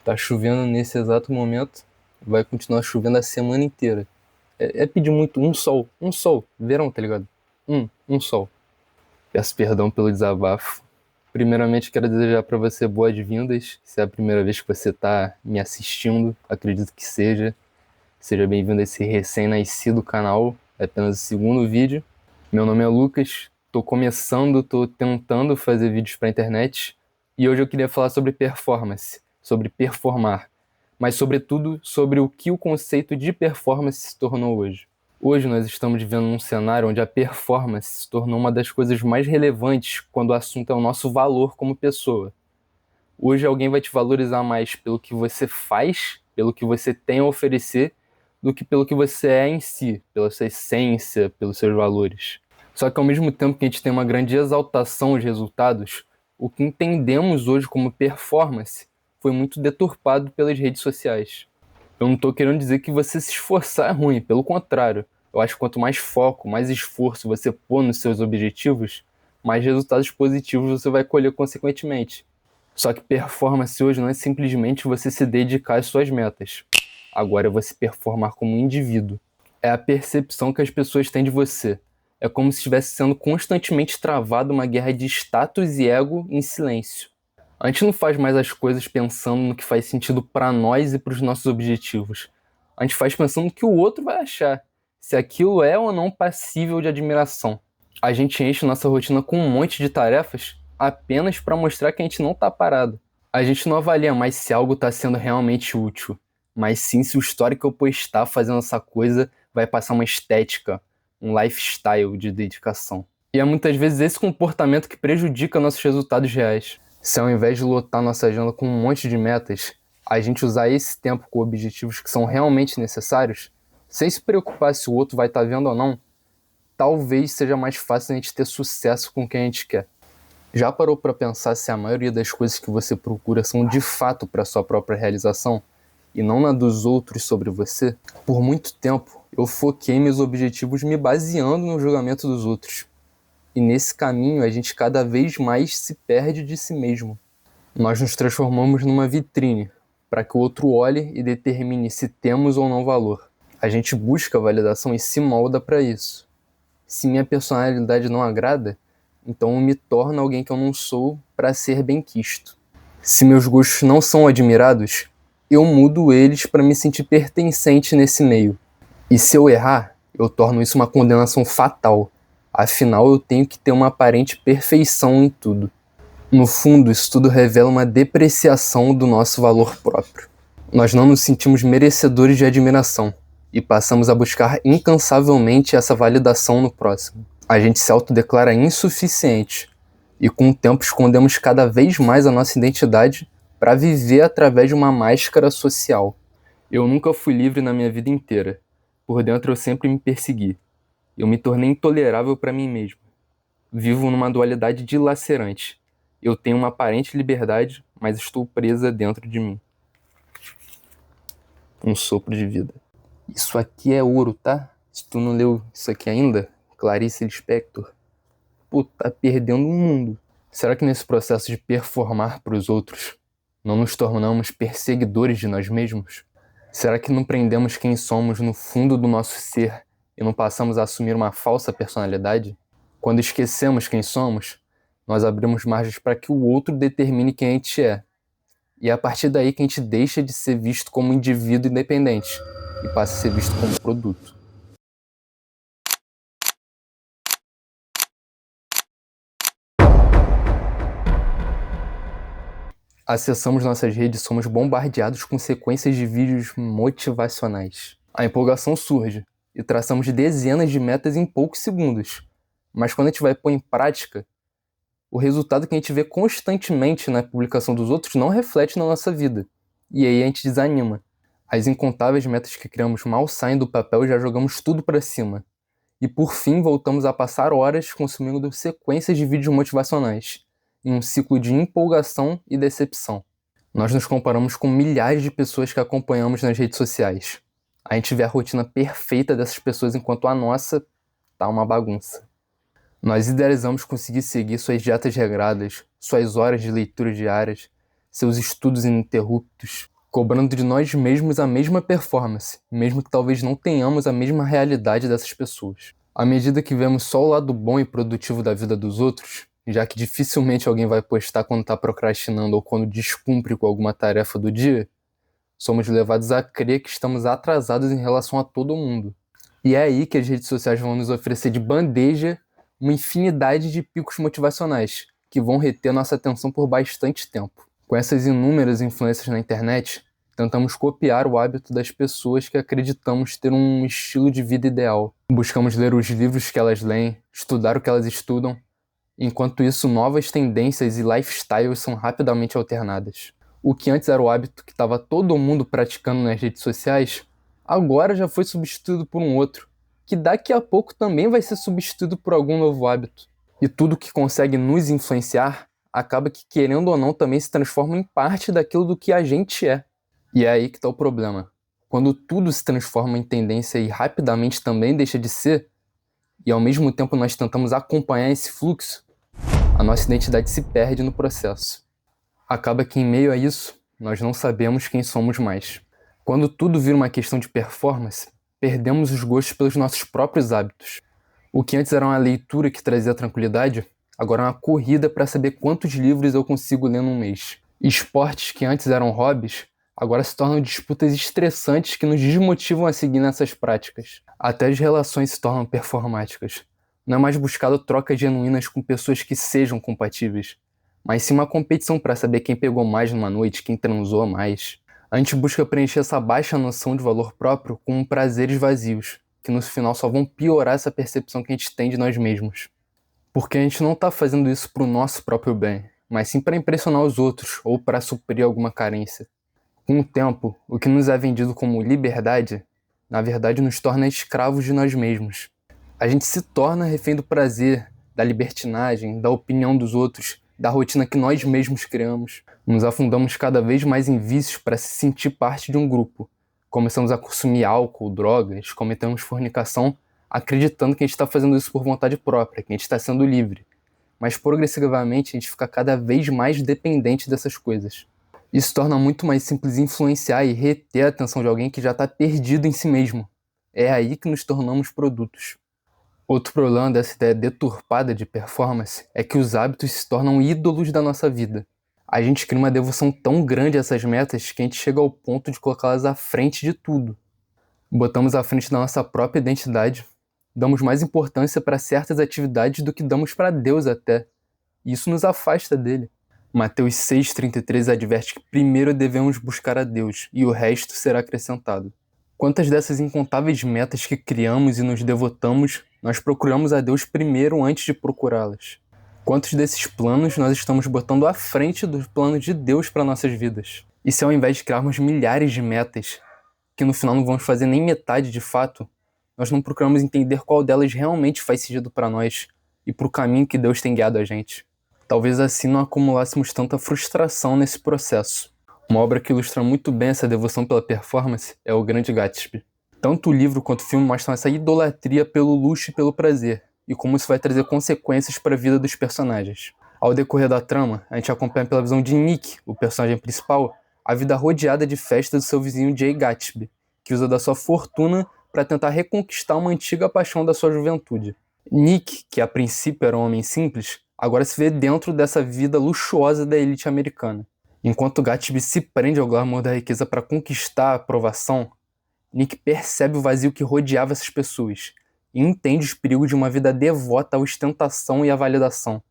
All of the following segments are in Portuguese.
Tá chovendo nesse exato momento, vai continuar chovendo a semana inteira. É pedir muito um sol, verão, tá ligado? Um sol. Peço perdão pelo desabafo. Primeiramente, quero desejar pra você boas-vindas. Se é a primeira vez que você tá me assistindo, acredito que seja. Seja bem-vindo a esse recém-nascido canal. É apenas o segundo vídeo. Meu nome é Lucas, tô tentando fazer vídeos pra internet. E hoje eu queria falar sobre performance, sobre performar. Mas, sobretudo, sobre o que o conceito de performance se tornou hoje. Hoje nós estamos vivendo um cenário onde a performance se tornou uma das coisas mais relevantes quando o assunto é o nosso valor como pessoa. Hoje alguém vai te valorizar mais pelo que você faz, pelo que você tem a oferecer, do que pelo que você é em si, pela sua essência, pelos seus valores. Só que ao mesmo tempo que a gente tem uma grande exaltação aos resultados, o que entendemos hoje como performance foi muito deturpado pelas redes sociais. Eu não tô querendo dizer que você se esforçar é ruim, pelo contrário. Eu acho que quanto mais foco, mais esforço você pôr nos seus objetivos, mais resultados positivos você vai colher consequentemente. Só que performance hoje não é simplesmente você se dedicar às suas metas. Agora é você performar como um indivíduo. É a percepção que as pessoas têm de você. É como se estivesse sendo constantemente travada uma guerra de status e ego em silêncio. A gente não faz mais as coisas pensando no que faz sentido para nós e para os nossos objetivos. A gente faz pensando no que o outro vai achar, se aquilo é ou não passível de admiração. A gente enche nossa rotina com um monte de tarefas apenas para mostrar que a gente não está parado. A gente não avalia mais se algo está sendo realmente útil, mas sim se o story que eu postar fazendo essa coisa vai passar uma estética, um lifestyle de dedicação. E é muitas vezes esse comportamento que prejudica nossos resultados reais. Se ao invés de lotar nossa agenda com um monte de metas, a gente usar esse tempo com objetivos que são realmente necessários, sem se preocupar se o outro vai estar vendo ou não, talvez seja mais fácil a gente ter sucesso com o que a gente quer. Já parou para pensar se a maioria das coisas que você procura são de fato para sua própria realização e não na dos outros sobre você? Por muito tempo, eu foquei meus objetivos me baseando no julgamento dos outros. E nesse caminho a gente cada vez mais se perde de si mesmo. Nós nos transformamos numa vitrine para que o outro olhe e determine se temos ou não valor. A gente busca validação e se molda para isso. Se minha personalidade não agrada, então eu me torno alguém que eu não sou para ser benquisto. Se meus gostos não são admirados, eu mudo eles para me sentir pertencente nesse meio. E se eu errar, eu torno isso uma condenação fatal. Afinal, eu tenho que ter uma aparente perfeição em tudo. No fundo, isso tudo revela uma depreciação do nosso valor próprio. Nós não nos sentimos merecedores de admiração e passamos a buscar incansavelmente essa validação no próximo. A gente se autodeclara insuficiente e com o tempo escondemos cada vez mais a nossa identidade para viver através de uma máscara social. Eu nunca fui livre na minha vida inteira. Por dentro eu sempre me persegui. Eu me tornei intolerável para mim mesmo. Vivo numa dualidade dilacerante. Eu tenho uma aparente liberdade, mas estou presa dentro de mim. Um sopro de vida. Isso aqui é ouro, tá? Se tu não leu isso aqui ainda, Clarice Lispector, pô, tá perdendo o mundo. Será que nesse processo de performar para os outros, não nos tornamos perseguidores de nós mesmos? Será que não prendemos quem somos no fundo do nosso ser e não passamos a assumir uma falsa personalidade? Quando esquecemos quem somos, nós abrimos margens para que o outro determine quem a gente é. E é a partir daí que a gente deixa de ser visto como indivíduo independente e passa a ser visto como produto. Acessamos nossas redes e somos bombardeados com sequências de vídeos motivacionais. A empolgação surge e traçamos dezenas de metas em poucos segundos. Mas quando a gente vai pôr em prática, o resultado que a gente vê constantemente na publicação dos outros não reflete na nossa vida. e aí a gente desanima. As incontáveis metas que criamos mal saem do papel e já jogamos tudo pra cima. E por fim voltamos a passar horas consumindo sequências de vídeos motivacionais, em um ciclo de empolgação e decepção. Nós nos comparamos com milhares de pessoas que acompanhamos nas redes sociais. A gente vê a rotina perfeita dessas pessoas enquanto a nossa tá uma bagunça. Nós idealizamos conseguir seguir suas dietas regradas, suas horas de leitura diárias, seus estudos ininterruptos, cobrando de nós mesmos a mesma performance, mesmo que talvez não tenhamos a mesma realidade dessas pessoas. À medida que vemos só o lado bom e produtivo da vida dos outros, já que dificilmente alguém vai postar quando está procrastinando ou quando descumpre com alguma tarefa do dia, somos levados a crer que estamos atrasados em relação a todo mundo. E é aí que as redes sociais vão nos oferecer de bandeja uma infinidade de picos motivacionais, que vão reter nossa atenção por bastante tempo. Com essas inúmeras influências na internet, tentamos copiar o hábito das pessoas que acreditamos ter um estilo de vida ideal. Buscamos ler os livros que elas leem, estudar o que elas estudam. Enquanto isso, novas tendências e lifestyles são rapidamente alternadas. O que antes era o hábito que estava todo mundo praticando nas redes sociais, agora já foi substituído por um outro, que daqui a pouco também vai ser substituído por algum novo hábito. E tudo que consegue nos influenciar acaba que, querendo ou não, também se transforma em parte daquilo do que a gente é. E é aí que está o problema. Quando tudo se transforma em tendência e rapidamente também deixa de ser, e ao mesmo tempo nós tentamos acompanhar esse fluxo, a nossa identidade se perde no processo. Acaba que em meio a isso, nós não sabemos quem somos mais. Quando tudo vira uma questão de performance, perdemos os gostos pelos nossos próprios hábitos. O que antes era uma leitura que trazia tranquilidade, agora é uma corrida para saber quantos livros eu consigo ler num mês. Esportes que antes eram hobbies, agora se tornam disputas estressantes que nos desmotivam a seguir nessas práticas. Até as relações se tornam performáticas. Não é mais buscado trocas genuínas com pessoas que sejam compatíveis, mas sim uma competição para saber quem pegou mais numa noite, quem transou mais. A gente busca preencher essa baixa noção de valor próprio com prazeres vazios, que no final só vão piorar essa percepção que a gente tem de nós mesmos. Porque a gente não está fazendo isso para o nosso próprio bem, mas sim para impressionar os outros ou para suprir alguma carência. Com o tempo, o que nos é vendido como liberdade, na verdade nos torna escravos de nós mesmos. A gente se torna refém do prazer, da libertinagem, da opinião dos outros, da rotina que nós mesmos criamos. Nos afundamos cada vez mais em vícios para se sentir parte de um grupo. Começamos a consumir álcool, drogas, cometemos fornicação, acreditando que a gente está fazendo isso por vontade própria, que a gente está sendo livre. Mas progressivamente a gente fica cada vez mais dependente dessas coisas. Isso torna muito mais simples influenciar e reter a atenção de alguém que já está perdido em si mesmo. É aí que nos tornamos produtos. Outro problema dessa ideia deturpada de performance é que os hábitos se tornam ídolos da nossa vida. A gente cria uma devoção tão grande a essas metas que a gente chega ao ponto de colocá-las à frente de tudo. Botamos à frente da nossa própria identidade, damos mais importância para certas atividades do que damos para Deus até. E isso nos afasta dele. Mateus 6,33 adverte que primeiro devemos buscar a Deus e o resto será acrescentado. Quantas dessas incontáveis metas que criamos e nos devotamos, nós procuramos a Deus primeiro antes de procurá-las? Quantos desses planos nós estamos botando à frente dos planos de Deus para nossas vidas? E se ao invés de criarmos milhares de metas, que no final não vamos fazer nem metade de fato, nós não procuramos entender qual delas realmente faz sentido para nós e para o caminho que Deus tem guiado a gente? Talvez assim não acumulássemos tanta frustração nesse processo. Uma obra que ilustra muito bem essa devoção pela performance é O Grande Gatsby. Tanto o livro quanto o filme mostram essa idolatria pelo luxo e pelo prazer, e como isso vai trazer consequências para a vida dos personagens. Ao decorrer da trama, a gente acompanha pela visão de Nick, o personagem principal, a vida rodeada de festas do seu vizinho Jay Gatsby, que usa da sua fortuna para tentar reconquistar uma antiga paixão da sua juventude. Nick, que a princípio era um homem simples, agora se vê dentro dessa vida luxuosa da elite americana. Enquanto Gatsby se prende ao glamour da riqueza para conquistar a aprovação, Nick percebe o vazio que rodeava essas pessoas e entende os perigos de uma vida devota à ostentação e à validação.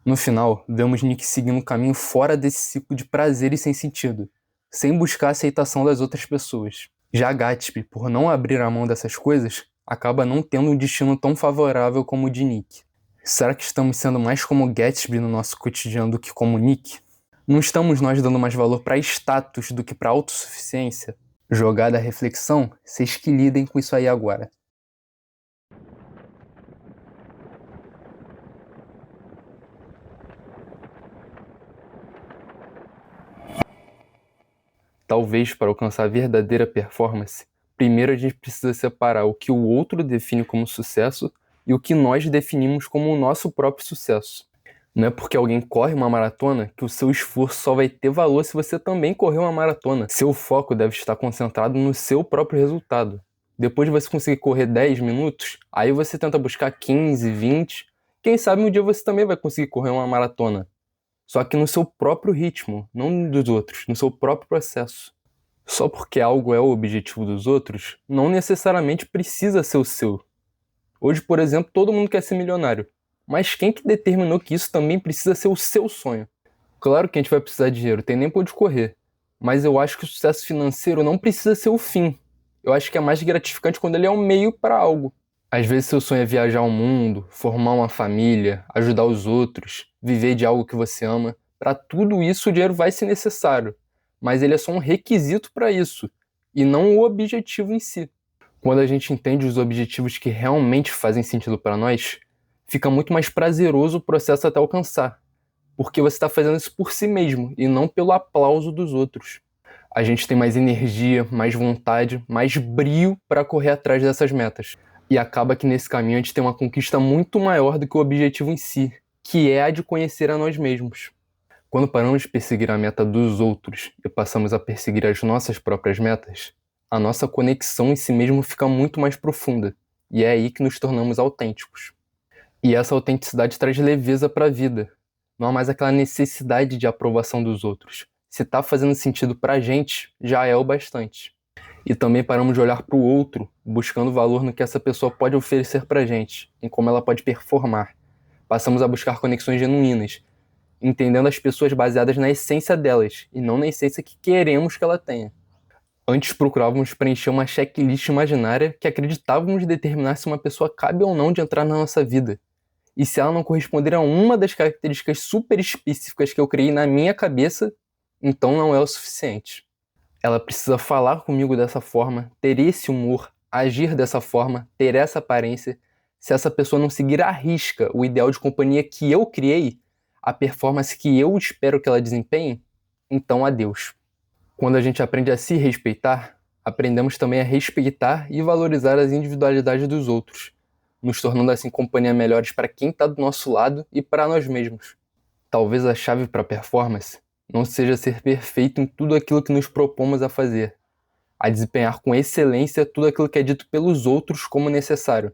No final, vemos Nick seguindo um caminho fora desse ciclo de prazeres sem sentido, sem buscar a aceitação das outras pessoas. Já Gatsby, por não abrir a mão dessas coisas, acaba não tendo um destino tão favorável como o de Nick. Será que estamos sendo mais como Gatsby no nosso cotidiano do que como Nick? Não estamos nós dando mais valor para status do que para autossuficiência? Jogada a reflexão, vocês que lidem com isso aí agora. Talvez para alcançar a verdadeira performance, primeiro a gente precisa separar o que o outro define como sucesso e o que nós definimos como o nosso próprio sucesso. Não é porque alguém corre uma maratona que o seu esforço só vai ter valor se você também correr uma maratona. Seu foco deve estar concentrado no seu próprio resultado. Depois de você conseguir correr 10 minutos, aí você tenta buscar 15, 20. Quem sabe um dia você também vai conseguir correr uma maratona. Só que no seu próprio ritmo, não dos outros, no seu próprio processo. Só porque algo é o objetivo dos outros, não necessariamente precisa ser o seu. Hoje, por exemplo, todo mundo quer ser milionário. Mas quem que determinou que isso também precisa ser o seu sonho? Claro que a gente vai precisar de dinheiro, tem nem pra onde correr. Mas eu acho que o sucesso financeiro não precisa ser o fim. Eu acho que é mais gratificante quando ele é um meio para algo. Às vezes seu sonho é viajar ao mundo, formar uma família, ajudar os outros, viver de algo que você ama. Para tudo isso o dinheiro vai ser necessário, mas ele é só um requisito para isso, e não o objetivo em si. Quando a gente entende os objetivos que realmente fazem sentido para nós, fica muito mais prazeroso o processo até alcançar, porque você está fazendo isso por si mesmo e não pelo aplauso dos outros. A gente tem mais energia, mais vontade, mais brio para correr atrás dessas metas. E acaba que nesse caminho a gente tem uma conquista muito maior do que o objetivo em si, que é a de conhecer a nós mesmos. Quando paramos de perseguir a meta dos outros e passamos a perseguir as nossas próprias metas, a nossa conexão em si mesmo fica muito mais profunda, e é aí que nos tornamos autênticos. E essa autenticidade traz leveza para a vida. Não há mais aquela necessidade de aprovação dos outros. Se está fazendo sentido para a gente, já é o bastante. E também paramos de olhar para o outro, buscando valor no que essa pessoa pode oferecer para a gente, em como ela pode performar. Passamos a buscar conexões genuínas, entendendo as pessoas baseadas na essência delas, e não na essência que queremos que ela tenha. Antes procurávamos preencher uma checklist imaginária que acreditávamos determinar se uma pessoa cabe ou não de entrar na nossa vida. E se ela não corresponder a uma das características super específicas que eu criei na minha cabeça, então não é o suficiente. Ela precisa falar comigo dessa forma, ter esse humor, agir dessa forma, ter essa aparência. Se essa pessoa não seguir à risca o ideal de companhia que eu criei, a performance que eu espero que ela desempenhe, então adeus. Quando a gente aprende a se respeitar, aprendemos também a respeitar e valorizar as individualidades dos outros, nos tornando assim companhia melhores para quem está do nosso lado e para nós mesmos. Talvez a chave para a performance não seja ser perfeito em tudo aquilo que nos propomos a fazer, a desempenhar com excelência tudo aquilo que é dito pelos outros como necessário.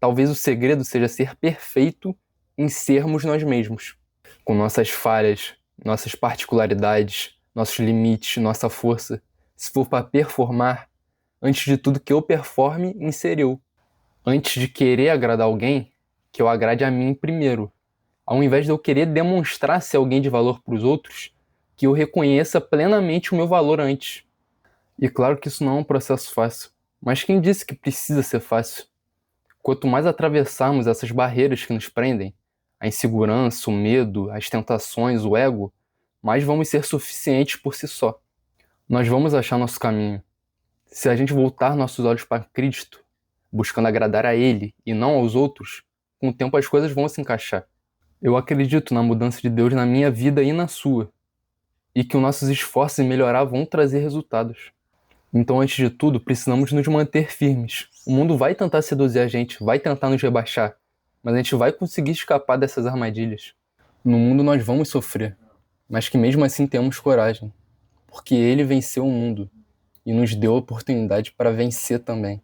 Talvez o segredo seja ser perfeito em sermos nós mesmos, com nossas falhas, nossas particularidades, nossos limites, nossa força. Se for para performar, antes de tudo que eu performe em ser eu. Antes de querer agradar alguém, que eu agrade a mim primeiro. Ao invés de eu querer demonstrar ser alguém de valor para os outros, que eu reconheça plenamente o meu valor antes. E claro que isso não é um processo fácil, mas quem disse que precisa ser fácil? Quanto mais atravessarmos essas barreiras que nos prendem, a insegurança, o medo, as tentações, o ego, mais vamos ser suficientes por si só. Nós vamos achar nosso caminho. Se a gente voltar nossos olhos para Cristo, buscando agradar a Ele e não aos outros, com o tempo as coisas vão se encaixar. Eu acredito na mudança de Deus na minha vida e na sua, e que os nossos esforços em melhorar vão trazer resultados. Então, antes de tudo, precisamos nos manter firmes. O mundo vai tentar seduzir a gente, vai tentar nos rebaixar, mas a gente vai conseguir escapar dessas armadilhas. No mundo nós vamos sofrer, mas que mesmo assim temos coragem, porque Ele venceu o mundo e nos deu a oportunidade para vencer também.